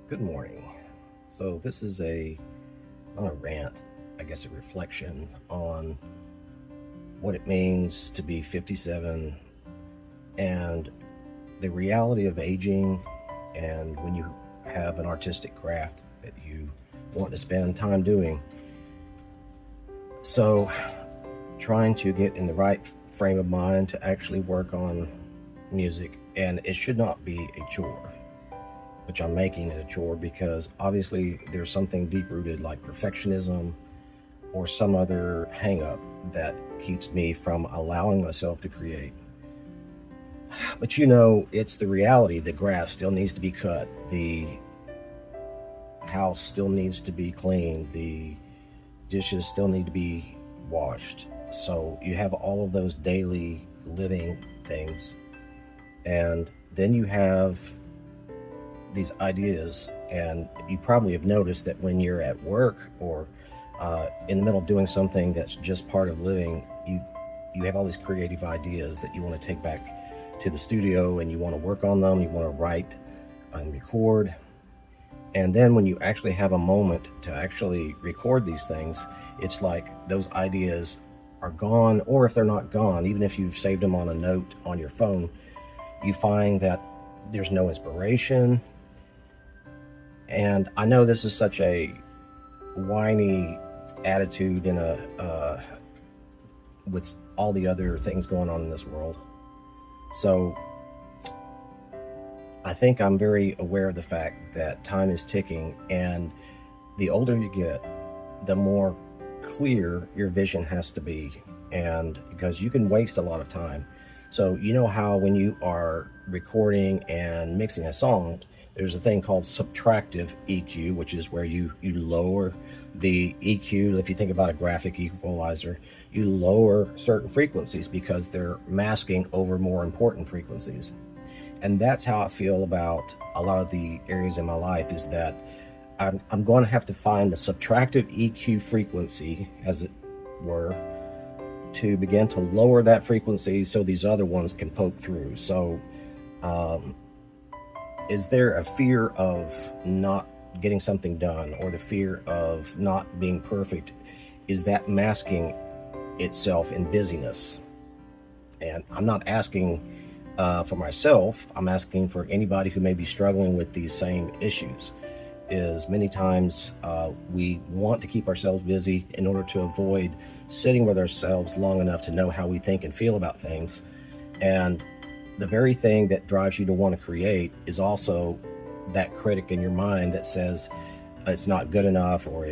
Good morning. So this is not a rant, I guess a reflection on what it means to be 57 and the reality of aging, and when you have an artistic craft that you want to spend time doing. So trying to get in the right frame of mind to actually work on music, and it should not be a chore, which I'm making it a chore because obviously there's something deep rooted like perfectionism or some other hang up that keeps me from allowing myself to create. But it's the reality. The grass still needs to be cut, the house still needs to be cleaned, the dishes still need to be washed. So you have all of those daily living things, and then you have these ideas. And you probably have noticed that when you're at work or in the middle of doing something that's just part of living, you have all these creative ideas that you want to take back to the studio, and you want to work on them, you want to write and record. And then when you actually have a moment to actually record these things, it's like those ideas are gone. Or if they're not gone, even if you've saved them on a note on your phone, you find that there's no inspiration. And I know this is such a whiny attitude in with all the other things going on in this world. So I think I'm very aware of the fact that time is ticking, and the older you get, the more clear your vision has to be, and because you can waste a lot of time. So you know how when you are recording and mixing a song, there's a thing called subtractive EQ, which is where you lower the EQ. If you think about a graphic equalizer, you lower certain frequencies because they're masking over more important frequencies. And that's how I feel about a lot of the areas in my life, is that I'm going to have to find the subtractive EQ frequency, as it were, to begin to lower that frequency so these other ones can poke through. So is there a fear of not getting something done, or the fear of not being perfect? Is that masking itself in busyness? And I'm not asking for myself, I'm asking for anybody who may be struggling with these same issues. Is many times we want to keep ourselves busy in order to avoid sitting with ourselves long enough to know how we think and feel about things. And the very thing that drives you to want to create is also that critic in your mind that says it's not good enough, or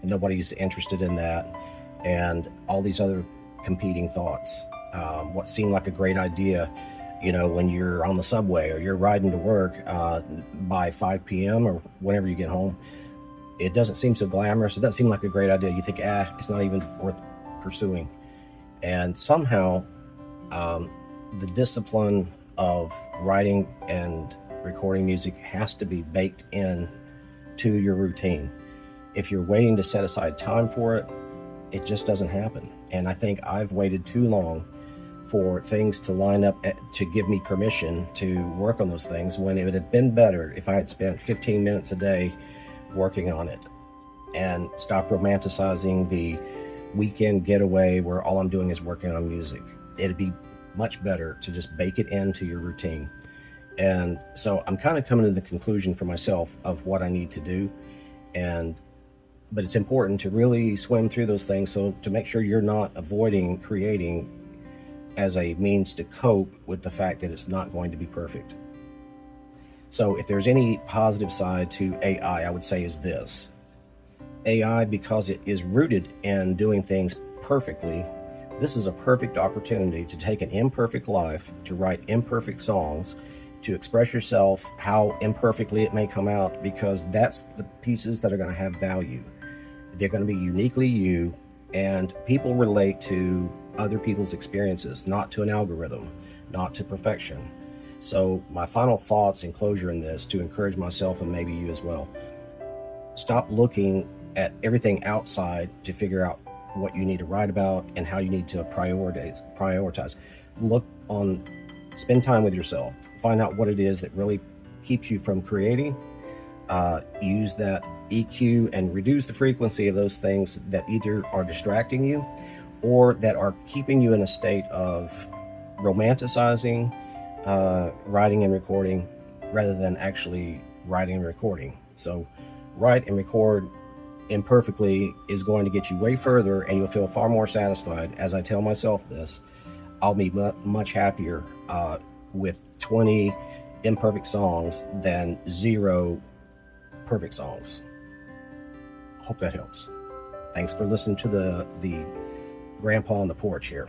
nobody's interested in that, and all these other competing thoughts. What seemed like a great idea, when you're on the subway or you're riding to work by 5 p.m. or whenever you get home, it doesn't seem so glamorous. It doesn't seem like a great idea. You think, it's not even worth pursuing. And somehow the discipline of writing and recording music has to be baked in to your routine. If you're waiting to set aside time for it, it just doesn't happen. And I think I've waited too long for things to line up to give me permission to work on those things, when it would have been better if I had spent 15 minutes a day working on it, and stop romanticizing the weekend getaway where all I'm doing is working on music. It'd be much better to just bake it into your routine. And so I'm kind of coming to the conclusion for myself of what I need to do. But it's important to really swim through those things, so to make sure you're not avoiding creating as a means to cope with the fact that it's not going to be perfect. So if there's any positive side to AI, I would say is this. AI, because it is rooted in doing things perfectly, this is a perfect opportunity to take an imperfect life, to write imperfect songs, to express yourself how imperfectly it may come out, because that's the pieces that are going to have value. They're going to be uniquely you, and people relate to other people's experiences, not to an algorithm, not to perfection. So my final thoughts and closure in this, to encourage myself and maybe you as well: stop looking at everything outside to figure out what you need to write about and how you need to prioritize. Spend time with yourself. Find out what it is that really keeps you from creating. use that EQ and reduce the frequency of those things that either are distracting you or that are keeping you in a state of romanticizing writing and recording rather than actually writing and recording. So write and record imperfectly is going to get you way further, and you'll feel far more satisfied. As I tell myself this, I'll be much happier with 20 imperfect songs than 0 perfect songs. Hope that helps. Thanks for listening to the grandpa on the porch here.